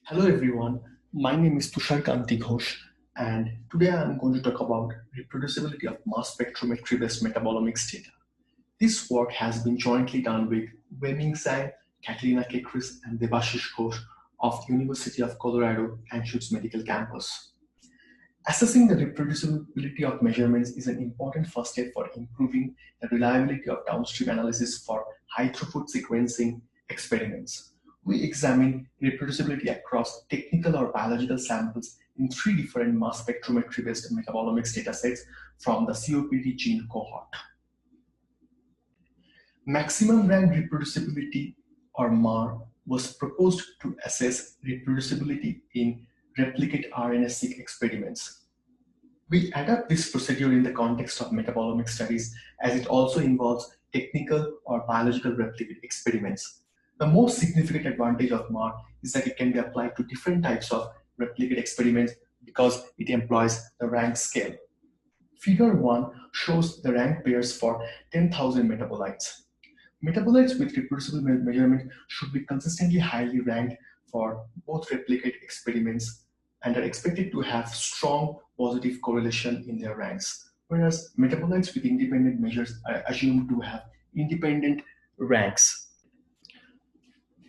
Hello everyone, my name is Tusharkanti Ghosh, and today I am going to talk about reproducibility of mass spectrometry based metabolomics data. This work has been jointly done with Wei-Ming Zhang, Catalina Kekris, and Debashish Ghosh of University of Colorado Anschutz Medical Campus. Assessing the reproducibility of measurements is an important first step for improving the reliability of downstream analysis for high-throughput sequencing experiments. We examine reproducibility across technical or biological samples in three different mass spectrometry-based metabolomics datasets from the COPD gene cohort. Maximum rank reproducibility, or MAR, was proposed to assess reproducibility in replicate RNA-seq experiments. We adapt this procedure in the context of metabolomic studies as it also involves technical or biological replicate experiments. The most significant advantage of MAR is that it can be applied to different types of replicate experiments because it employs the rank scale. Figure 1 shows the rank pairs for 10,000 metabolites. Metabolites with reproducible measurement should be consistently highly ranked for both replicate experiments and are expected to have strong positive correlation in their ranks, whereas metabolites with independent measures are assumed to have independent ranks.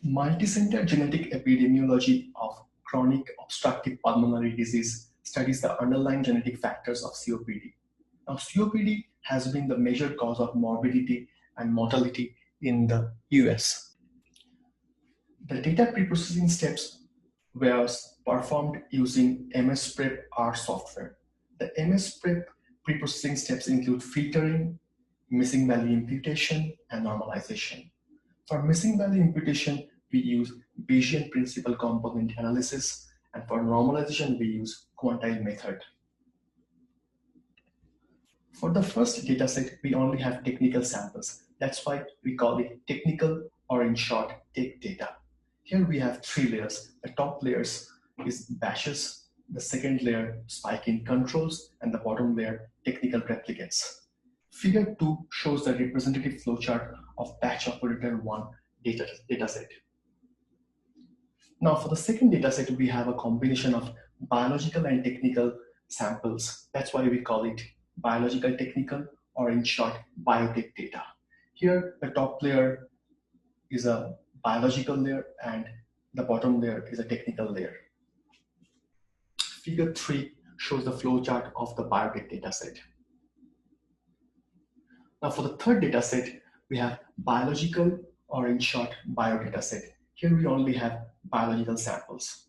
Multicenter genetic epidemiology of chronic obstructive pulmonary disease studies the underlying genetic factors of COPD. Now, COPD has been the major cause of morbidity and mortality in the US. The data preprocessing steps were performed using MS-Prep R software. The MS-Prep preprocessing steps include filtering, missing value imputation, and normalization. For missing value imputation, we use Bayesian principal component analysis, and for normalization, we use quantile method. For the first dataset, we only have technical samples. That's why we call it technical, or in short, tech data. Here we have three layers. The top layers is batches, the second layer spike in controls, and the bottom layer technical replicates. Figure 2 shows the representative flowchart of batch operator 1 dataset. Now for the second dataset, we have a combination of biological and technical samples. That's why we call it biological technical, or in short, biotech data. Here, the top layer is a biological layer and the bottom layer is a technical layer. Figure 3 shows the flowchart of the biotech dataset. Now for the third dataset, we have biological, or in short, biodataset. Here we only have biological samples.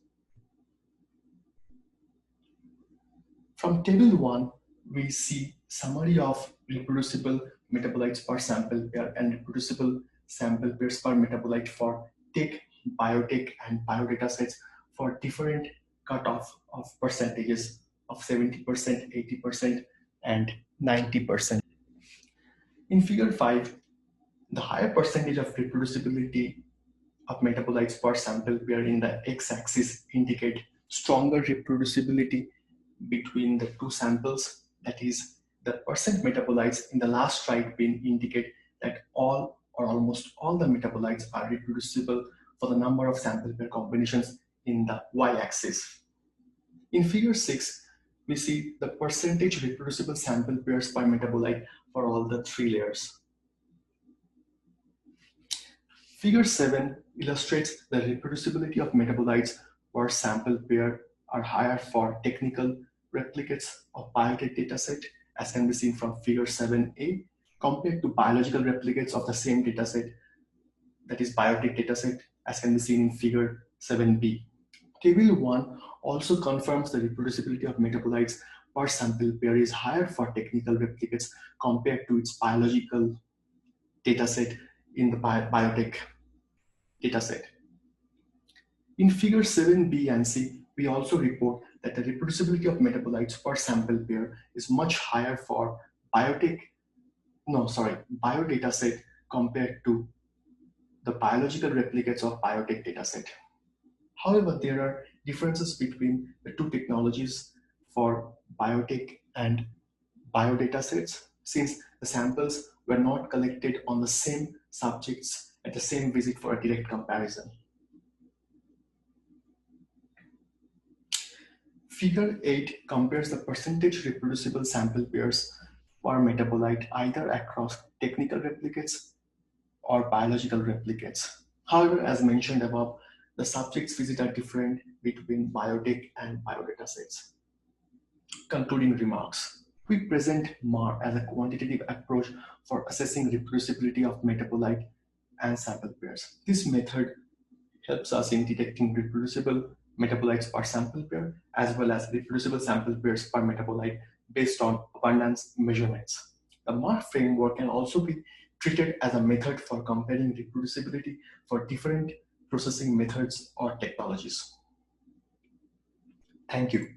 From table 1, we see summary of reproducible metabolites per sample pair and reproducible sample pairs per metabolite for tech, biotech, and biodatasets for different cutoff of percentages of 70%, 80%, and 90%. In figure 5, the higher percentage of reproducibility of metabolites per sample pair in the x-axis indicate stronger reproducibility between the two samples. That is, the percent metabolites in the last right bin indicate that all or almost all the metabolites are reproducible for the number of sample pair combinations in the y-axis. In figure 6, we see the percentage reproducible sample pairs per metabolite for all the three layers. Figure 7 illustrates the reproducibility of metabolites per sample pair are higher for technical replicates of biotech dataset, as can be seen from figure 7a, compared to biological replicates of the same dataset, that is biotech dataset, as can be seen in figure 7b. Table 1 also confirms the reproducibility of metabolites per sample pair is higher for technical replicates compared to its biological dataset in the biotech dataset. In figure 7b and c, we also report that the reproducibility of metabolites per sample pair is much higher for biodataset compared to the biological replicates of biotech dataset. However, there are differences between the two technologies for biotech and biodatasets, since the samples were not collected on the same subjects at the same visit for a direct comparison. Figure 8 compares the percentage reproducible sample pairs per metabolite either across technical replicates or biological replicates. However, as mentioned above, the subjects visit are different between biotech and biodata sets. Concluding remarks. We present MAR as a quantitative approach for assessing reproducibility of metabolite and sample pairs. This method helps us in detecting reproducible metabolites per sample pair as well as reproducible sample pairs per metabolite based on abundance measurements. The MAR framework can also be treated as a method for comparing reproducibility for different processing methods or technologies. Thank you.